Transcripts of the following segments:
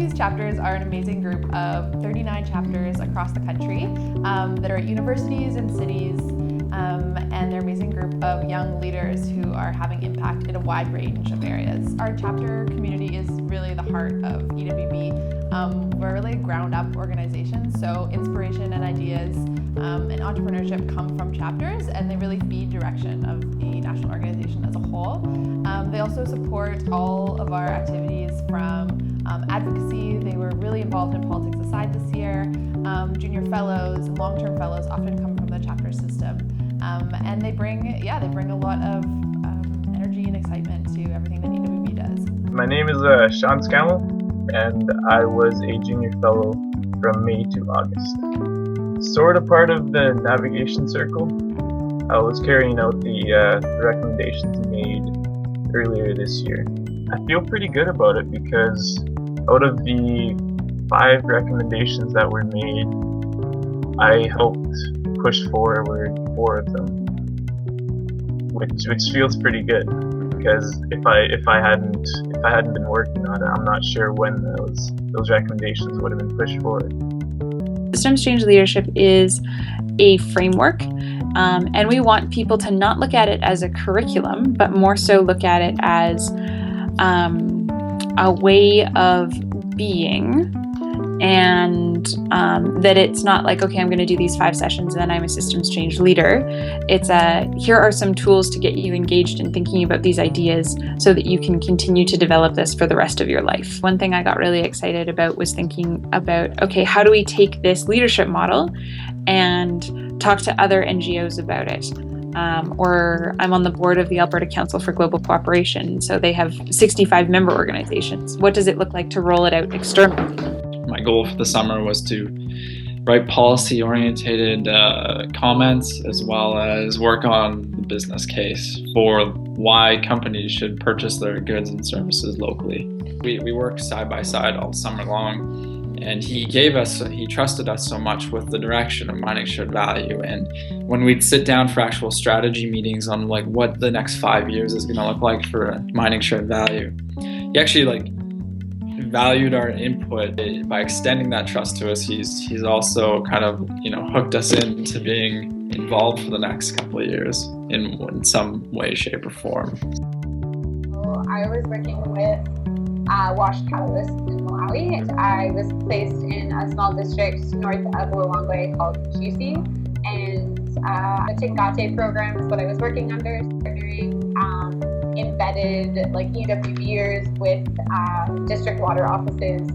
EWB's chapters are an amazing group of 39 chapters across the country that are at universities and cities, and they're an amazing group of young leaders who are having impact in a wide range of areas. Our chapter community is really the heart of EWB. We're really a ground-up organization, so inspiration and ideas and entrepreneurship come from chapters, and they really feed direction of the national organization as a whole. They also support all of our activities from advocacy. They were really involved in Politics Aside this year. Junior fellows and long-term fellows often come from the chapter system. And they bring a lot of energy and excitement to everything that EWB does. My name is Sean Scammell, and I was a junior fellow from May to August. Sort of part of the navigation circle. I was carrying out the recommendations made earlier this year. I feel pretty good about it because out of the 5 recommendations that were made, I helped push forward 4 of them, which feels pretty good. Because if I hadn't been working on it, I'm not sure when those recommendations would have been pushed forward. Systems change leadership is a framework, and we want people to not look at it as a curriculum, but more so look at it as a way of being, and that it's not like, okay, I'm going to do these 5 sessions and then I'm a systems change leader. It's here are some tools to get you engaged in thinking about these ideas so that you can continue to develop this for the rest of your life. One thing I got really excited about was thinking about, okay, how do we take this leadership model and talk to other NGOs about it? Or I'm on the board of the Alberta Council for Global Cooperation, so they have 65 member organizations. What does it look like to roll it out externally? My goal for the summer was to write policy-oriented comments, as well as work on the business case for why companies should purchase their goods and services locally. We worked side by side all summer long, and he trusted us so much with the direction of mining shared value. And when we'd sit down for actual strategy meetings on like what the next 5 years is going to look like for mining shared value, he actually valued our input. By extending that trust to us, he's also kind of hooked us into being involved for the next couple of years in some way, shape, or form. So I was working with Wash Catalyst in Malawi, and I was placed in a small district north of Lilongwe called Chusi, and the Tingate program is what I was working under, partnering embedded EWBers with district water offices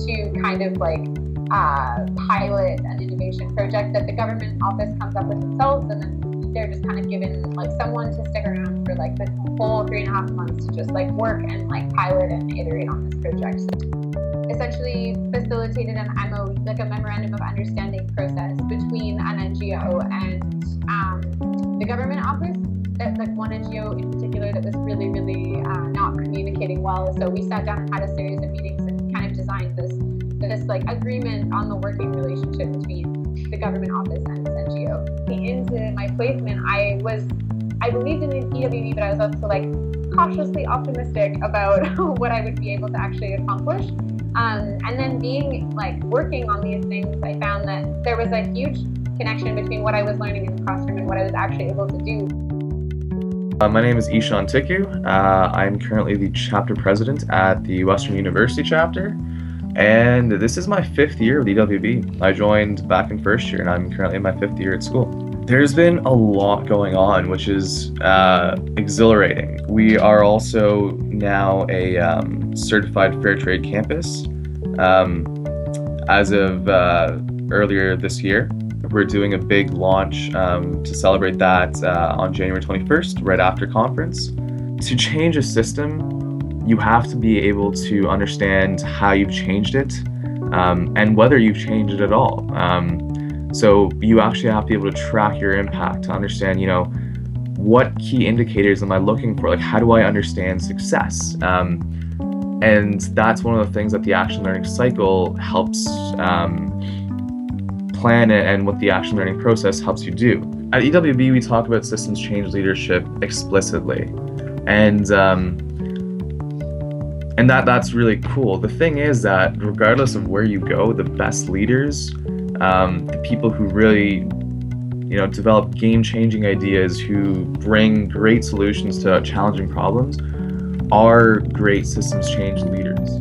to kind of pilot an innovation project that the government office comes up with themselves, and then they're just kind of given someone to stick around for the whole 3.5 months to just work and pilot and iterate on this project. Essentially facilitated an MOU, a memorandum of understanding process between an NGO and the government office. That one NGO in particular that was really not communicating well. So we sat down and had a series of meetings and kind of designed this agreement on the working relationship between the government office and this NGO. Into my placement, I believed in the EWB, but I was also cautiously optimistic about what I would be able to actually accomplish. And then being working on these things, I found that there was a huge connection between what I was learning in the classroom and what I was actually able to do. My name is Ashanti. I'm currently the chapter president at the Western University chapter, and this is my 5th year with EWB. I joined back in 1st year, and I'm currently in my 5th year at school. There's been a lot going on, which is exhilarating. We are also now a certified fair trade campus. As of earlier this year, we're doing a big launch to celebrate that on January 21st, right after conference. To change a system, you have to be able to understand how you've changed it and whether you've changed it at all. So you actually have to be able to track your impact to understand, what key indicators am I looking for? How do I understand success? And that's one of the things that the action learning cycle helps plan it, and what the action learning process helps you do. At EWB, we talk about systems change leadership explicitly. And And that's really cool. The thing is that regardless of where you go, the best leaders, the people who really, develop game-changing ideas, who bring great solutions to challenging problems, are great systems change leaders.